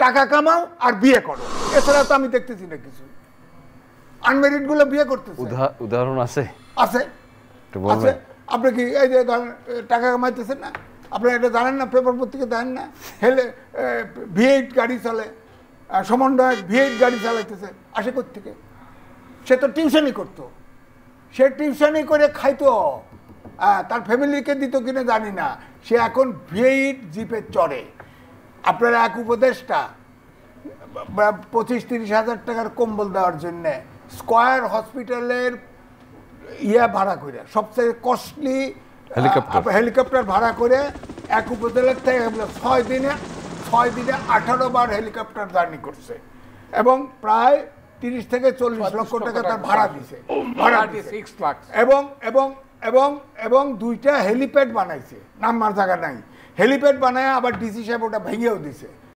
টাকা কামাও আর বিয়ে করো, এছাড়া তো আমি দেখতেছি না কিছু। আনমেরিড গুলো বিয়ে করতেছে, উদাহরণ আছে আছে আছে। আপনি কি এই যে টাকা কামাইতেছেন না, আপনি এটা জানেন না, পেপার পত্রিকা জানেন না? হেলে V8 গাড়ি চলে, সমন্বয়ক V8 গাড়ি চালাইতেছে, আসে কোত্থেকে? সে তো টিউশনই করতো, সে টিউশনই করে খাইতো, তার ফ্যামিলিকে দিত কিনা জানি না, সে এখন V8 জিপে চড়ে। আপনার এক উপদেষ্টা 25-30 হাজার টাকার কম্বল দেওয়ার জন্য স্কয়ার হসপিটালের ভাড়া করে, সবচেয়ে কস্টলি হেলিকপ্টার ভাড়া করে এক উপজেলার থেকে 6 দিনে 18 বার হেলিকপ্টার জার্নি করছে এবং প্রায় 30 থেকে 40 লক্ষ টাকা তার ভাড়া দিছে, এবং এবং এবং এবং 2টা হেলিপ্যাড বানাইছে, নামার জায়গা নাই, হেলিপ্যাড বানায় আবার ডিসি সাহেব ওটা ভেঙেও দিছে।